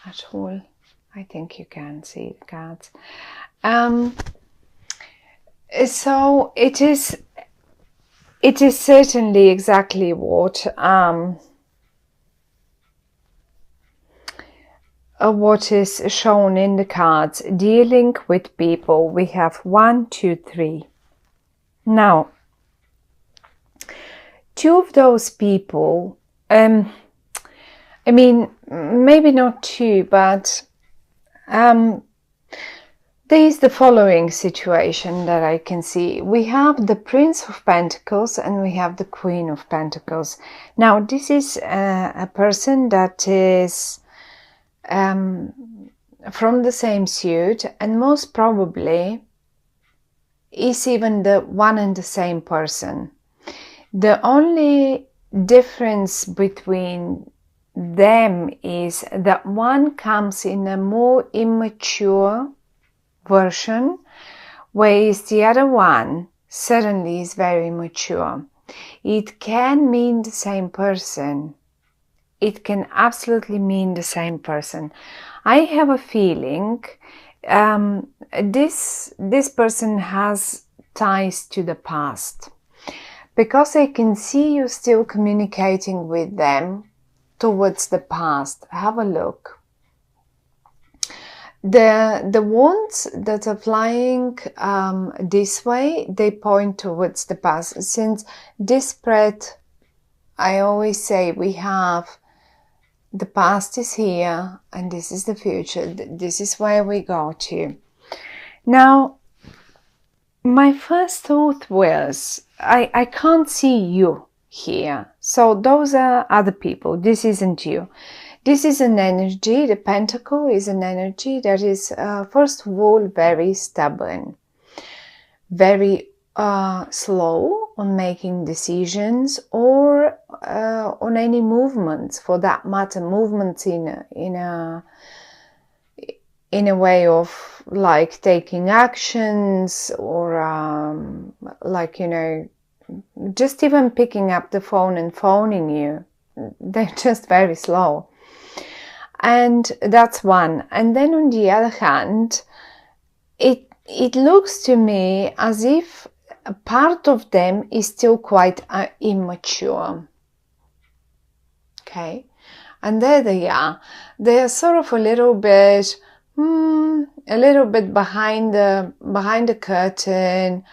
at all. I think you can see the cards. So it is certainly exactly what is shown in the cards. Dealing with people. We have 1, 2, 3. Now, 2 of those people, I mean, maybe not 2, but there is the following situation that I can see. We have the Prince of Pentacles and we have the Queen of Pentacles. Now, this is a person that is from the same suit, and most probably is even the one and the same person. The only difference between them is that one comes in a more immature version, whereas the other one suddenly is very mature. It can mean the same person. It can absolutely mean the same person. I have a feeling this person has ties to the past, because I can see you still communicating with them towards the past. Have a look. The wands that are flying this way, they point towards the past. Since this spread, I always say we have the past is here and this is the future. This is where we go to. Now, my first thought was, I can't see you here. So those are other people. This isn't you. This is an energy. The pentacle is an energy that is, first of all, very stubborn, very slow on making decisions, or on any movements, for that matter, movements in a way of like taking actions, or like, you know, just even picking up the phone and phoning you. They're just very slow. And that's one. And then on the other hand, it looks to me as if a part of them is still quite immature. Okay, and there they are. They are sort of a little bit behind the curtain,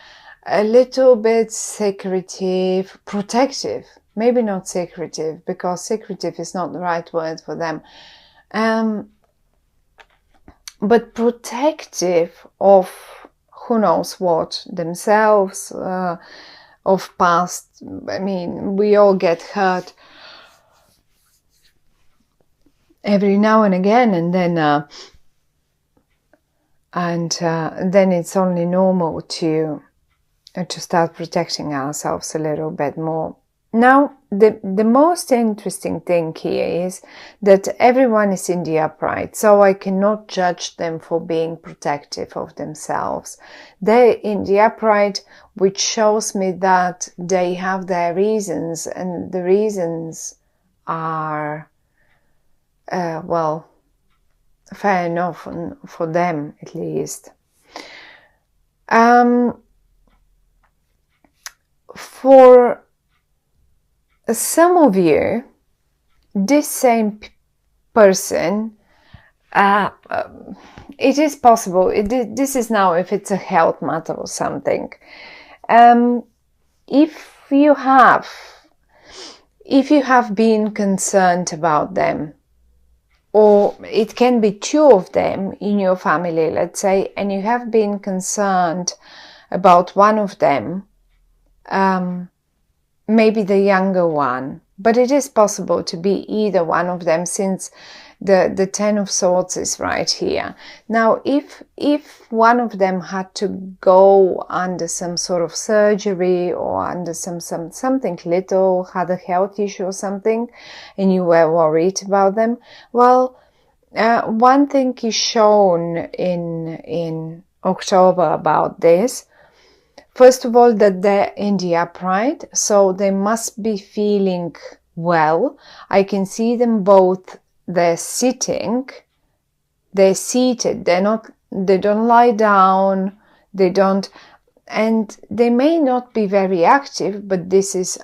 a little bit secretive, protective. Maybe not secretive, because secretive is not the right word for them. But protective of who knows what, themselves, of past. I mean, we all get hurt every now and again, and then it's only normal to start protecting ourselves a little bit more. Now, the most interesting thing here is that everyone is in the upright, so I cannot judge them for being protective of themselves. They're in the upright, which shows me that they have their reasons, and the reasons are, well, fair enough for them, at least. For some of you, this same person, it is possible, this is now if it's a health matter or something. If you have been concerned about them, or it can be 2 of them in your family, let's say, and you have been concerned about one of them, maybe the younger one, but it is possible to be either one of them, since the 10 of Swords is right here. Now, if one of them had to go under some sort of surgery, or under something little, had a health issue or something, and you were worried about them, well, one thing is shown in October about this. First of all, that they're in the upright, so they must be feeling well. I can see them both, they're sitting, they're seated, they don't lie down, they don't, and they may not be very active, but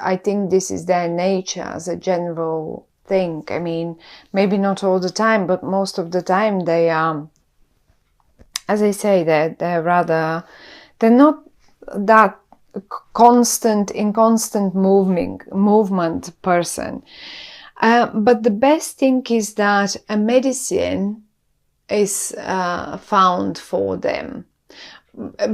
I think this is their nature as a general thing. I mean, maybe not all the time, but most of the time they are, as I say, they're not that in constant movement person. But the best thing is that a medicine is found for them.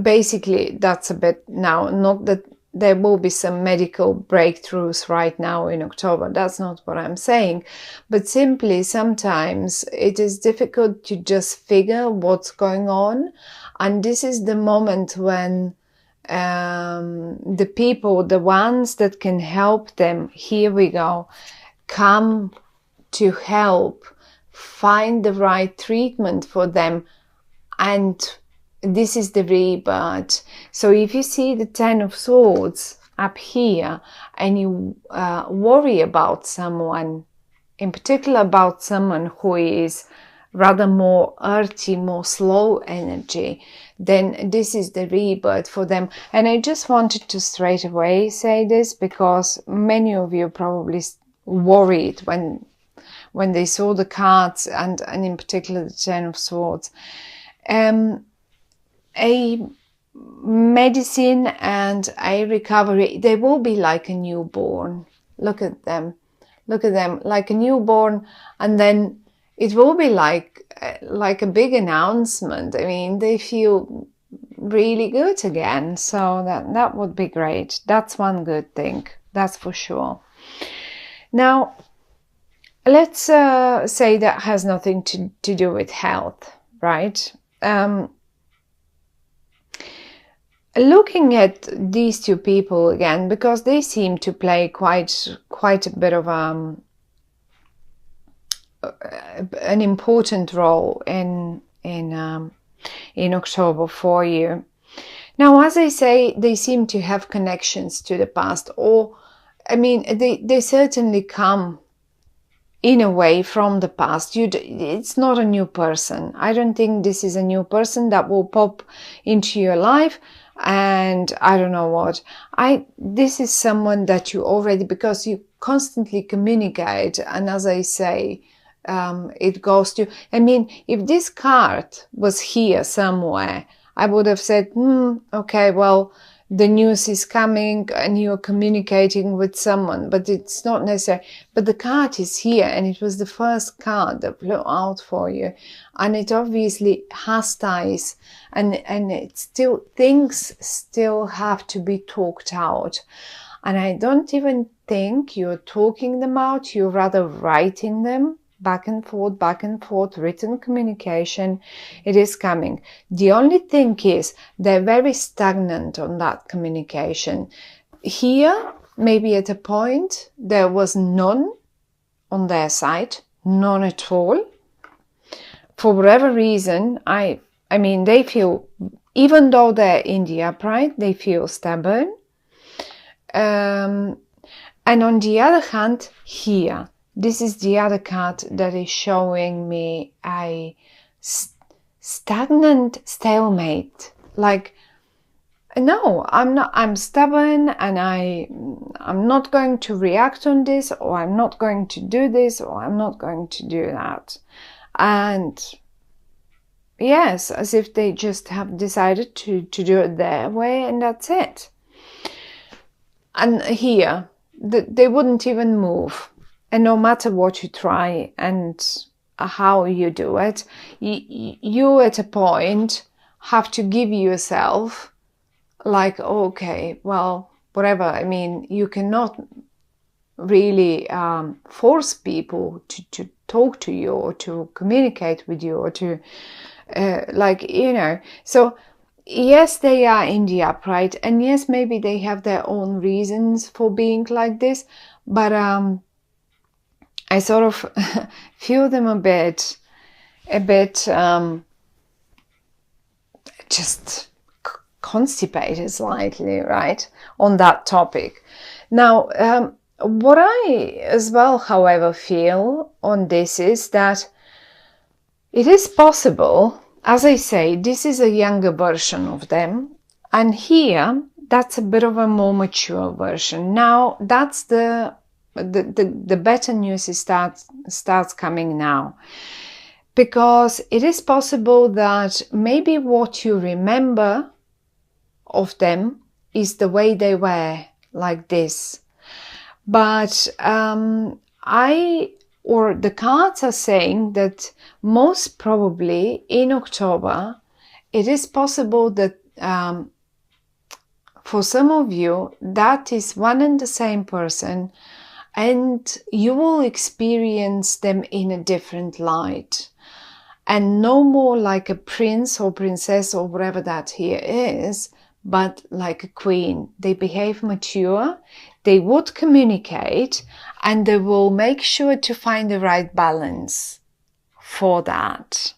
Basically, that's a bit now, not that there will be some medical breakthroughs right now in October. That's not what I'm saying. But simply, sometimes it is difficult to just figure what's going on. And this is the moment when the people, the ones that can help them, here we go, come to help find the right treatment for them. And this is the rebirth. So if you see the 10 of Swords up here and you worry about someone, in particular about someone who is rather more earthy, more slow energy, then this is the rebirth for them. And I just wanted to straight away say this because many of you probably worried when they saw the cards and in particular the 10 of Swords. A medicine and a recovery, they will be like a newborn. Look at them like a newborn, and then it will be like a big announcement. I mean, they feel really good again, so that would be great. That's one good thing, that's for sure. Now, let's say that has nothing to do with health, right? Looking at these two people again, because they seem to play quite a bit of an important role in October for you. Now, as I say, they seem to have connections to the past, or I mean, they certainly come in a way from the past. It's not a new person. I don't think this is a new person that will pop into your life. And I don't know what. This is someone that you already, because you constantly communicate, and as I say, it goes to, I mean, if this card was here somewhere, I would have said, okay, well, the news is coming and you're communicating with someone, but it's not necessary. But the card is here, and it was the first card that blew out for you, and it obviously has ties, and it still, things still have to be talked out. And I don't even think you're talking them out, you're rather writing them back and forth, written communication. It is coming. The only thing is they're very stagnant on that communication. Here, maybe at a point, there was none on their side, none at all. For whatever reason, I mean, they feel, even though they're in the upright, they feel stubborn. And on the other hand, here, this is the other card that is showing me a stagnant stalemate. Like, no, I'm stubborn, and I'm not going to react on this, or I'm not going to do this, or I'm not going to do that. And yes, as if they just have decided to do it their way, and that's it. And here, they wouldn't even move. And no matter what you try and how you do it, you at a point have to give yourself like, okay, well, whatever. I mean, you cannot really force people to talk to you or to communicate with you or to, So, yes, they are in the upright, and yes, maybe they have their own reasons for being like this, but I sort of feel them a bit just constipated slightly, right, on that topic. Now, what I as well, however, feel on this is that It is possible, as I say, this is a younger version of them, and here that's a bit of a more mature version. Now that's the better news starts coming now, because it is possible that maybe what you remember of them is the way they were, like this, but the cards are saying that most probably in October, it is possible that for some of you, that is one and the same person, and you will experience them in a different light. And no more like a prince or princess or whatever that here is, but like a queen. They behave mature, they would communicate, and they will make sure to find the right balance for that.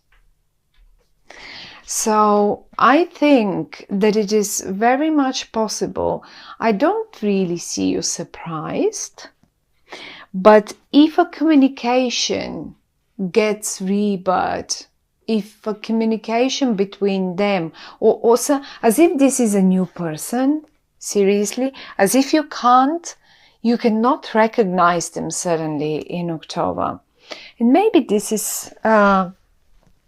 So I think that it is very much possible. I don't really see you surprised, but if a communication gets rebirth, if a communication between them, or also as if this is a new person, seriously, as if you cannot recognize them suddenly in October. And maybe this is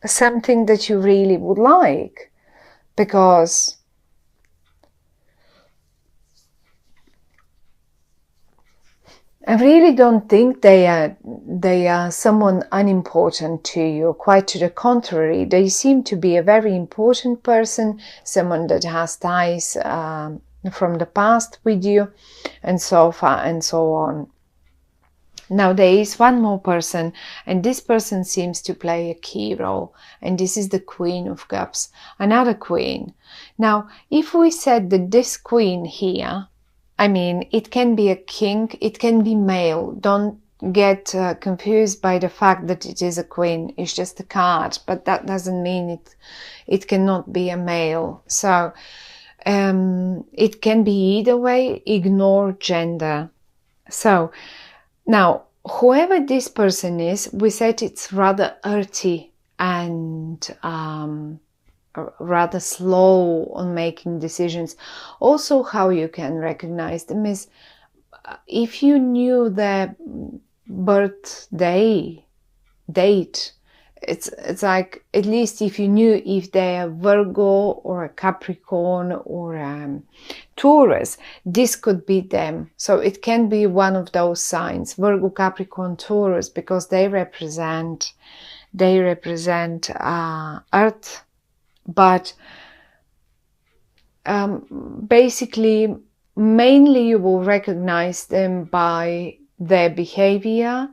something that you really would like, because I really don't think they are someone unimportant to you. Quite to the contrary, they seem to be a very important person, someone that has ties from the past with you, and so far and so on. Now there is one more person, and this person seems to play a key role, and this is the Queen of Cups, another queen. Now, if we said that this queen here, I mean, it can be a king, it can be male. Don't get confused by the fact that it is a queen. It's just a card, but that doesn't mean it cannot be a male. So it can be either way. Ignore gender. So now, whoever this person is, we said it's rather earthy and rather slow on making decisions. Also, how you can recognize them is if you knew their birthday date. It's like, at least if you knew if they're a Virgo or a Capricorn or a Taurus, this could be them. So it can be one of those signs, Virgo, Capricorn, Taurus, because they represent Earth. But basically, mainly you will recognize them by their behavior,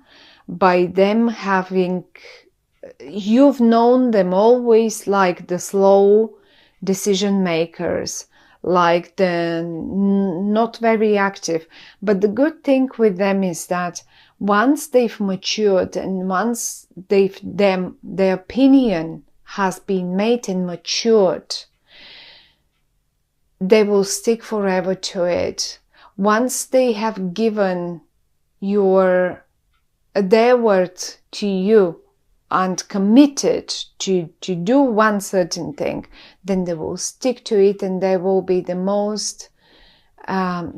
by them having, you've known them always like the slow decision makers, like the not very active. But the good thing with them is that once they've matured and once their opinion has been made and matured, they will stick forever to it. Once they have given their word to you and committed to do one certain thing, then they will stick to it, and they will be the most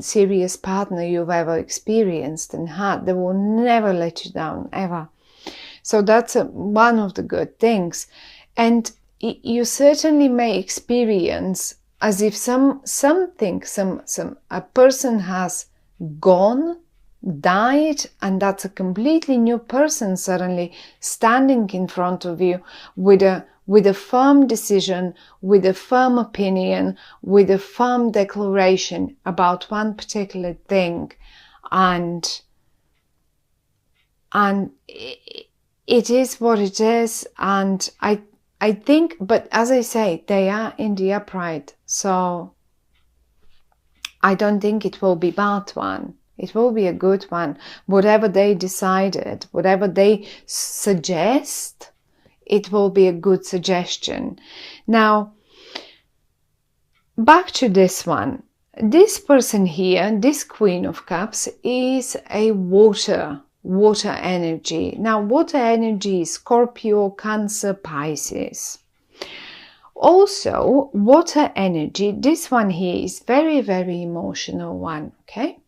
serious partner you've ever experienced and had. They will never let you down, ever. So that's one of the good things. And you certainly may experience as if a person has gone, died, and that's a completely new person suddenly standing in front of you with a firm decision, with a firm opinion, with a firm declaration about one particular thing, and it is what it is. And I think, but as I say, they are in the upright, so I don't think it will be a bad one. It will be a good one. Whatever they decided, whatever they suggest, it will be a good suggestion. Now, back to this one. This person here, this Queen of Cups, is a water water energy. Now, water energy is Scorpio, Cancer, Pisces. Also, water energy, this one here is very, very emotional one, okay?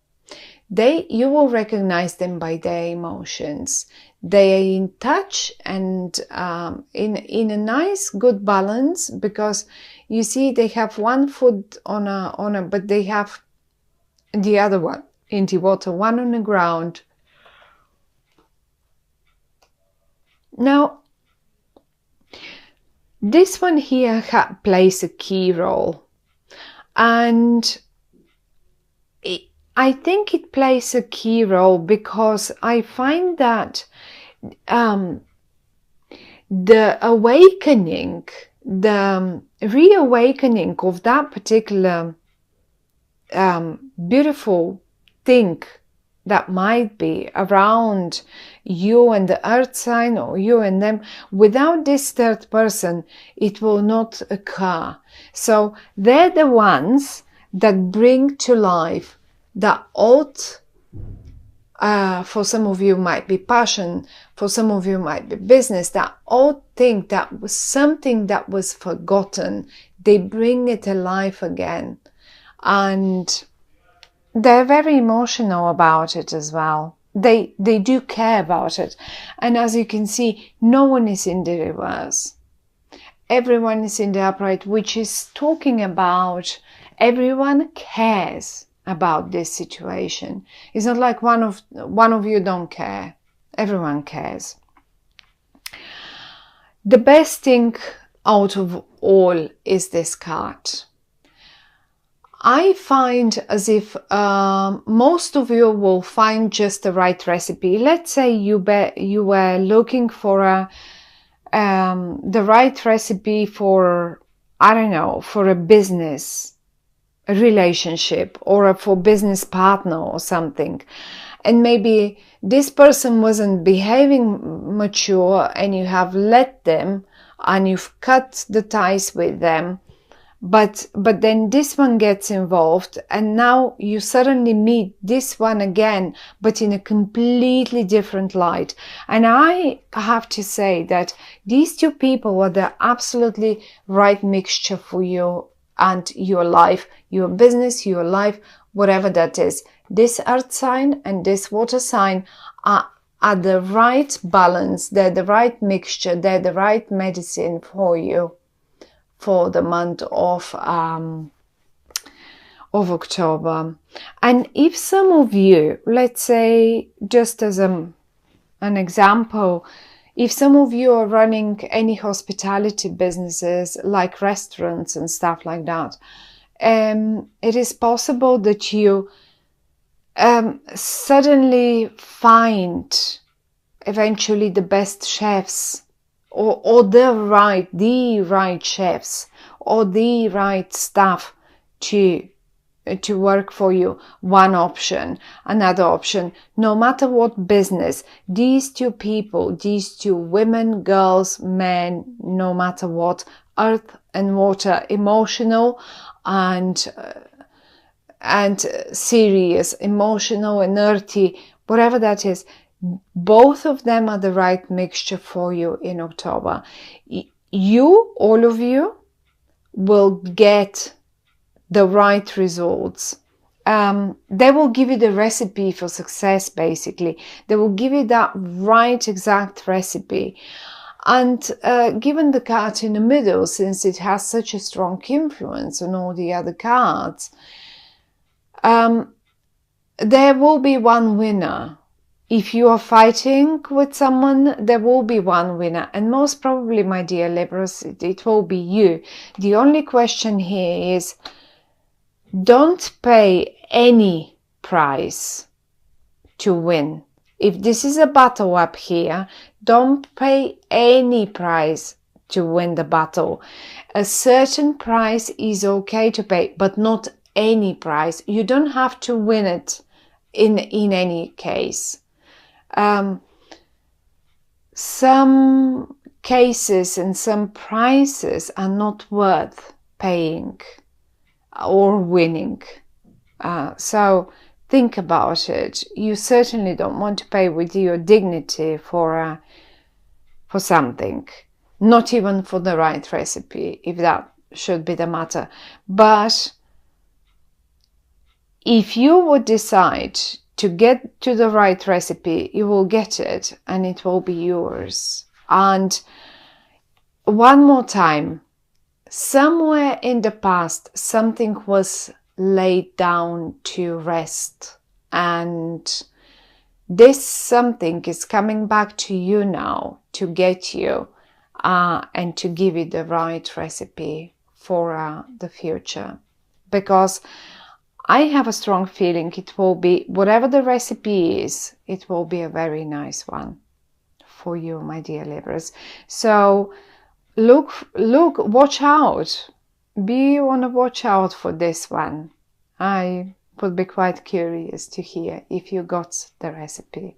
You will recognize them by their emotions. They are in touch and in a nice, good balance, because you see they have one foot but they have the other one in the water, one on the ground. Now, this one here plays a key role, and I think it plays a key role because I find that the awakening, the reawakening of that particular beautiful thing that might be around you and the earth sign, or you and them, without this third person, it will not occur. So they're the ones that bring to life that old, for some of you might be passion, for some of you might be business, that old thing that was something that was forgotten. They bring it alive again. And they're very emotional about it as well. They do care about it. And as you can see, no one is in the reverse. Everyone is in the upright, which is talking about everyone cares about this situation. It's not like one of you don't care. Everyone cares. The best thing out of all is this card. I find as if most of you will find just the right recipe. Let's say you were looking for the right recipe for, I don't know, for a business, a relationship, or for business partner or something. And maybe this person wasn't behaving mature and you have let them and you've cut the ties with them. But then this one gets involved and now you suddenly meet this one again, but in a completely different light. And I have to say that these two people are the absolutely right mixture for you and your life, your business, your life, whatever that is. This earth sign and this water sign are the right balance. They're the right mixture. They're the right medicine for you for the month of October. And if some of you, let's say, just as an example, if some of you are running any hospitality businesses like restaurants and stuff like that, it is possible that you suddenly find eventually the best chefs, or the right chefs, or the right staff to work for you. One option. Another option, no matter what business, these two people, these two women, girls, men, no matter what, earth and water, emotional and serious, emotional and earthy, whatever that is, both of them are the right mixture for you in October. You, all of you, will get the right results. They will give you the recipe for success, basically. They will give you that right exact recipe. And given the card in the middle, since it has such a strong influence on all the other cards, there will be one winner. If you are fighting with someone, there will be one winner. And most probably, my dear Libras, it will be you. The only question here is, don't pay any price to win. If this is a battle up here, don't pay any price to win the battle. A certain price is okay to pay, but not any price. You don't have to win it in any case. Some cases and some prices are not worth paying or winning. So think about it. You certainly don't want to pay with your dignity for something, not even for the right recipe, if that should be the matter. But if you would decide to get to the right recipe, you will get it and it will be yours. And one more time, somewhere in the past, something was laid down to rest, and this something is coming back to you now to get you and to give you the right recipe for the future. Because I have a strong feeling it will be, whatever the recipe is, it will be a very nice one for you, my dear Libras. So look, watch out. Be on a watch out for this one. I would be quite curious to hear if you got the recipe.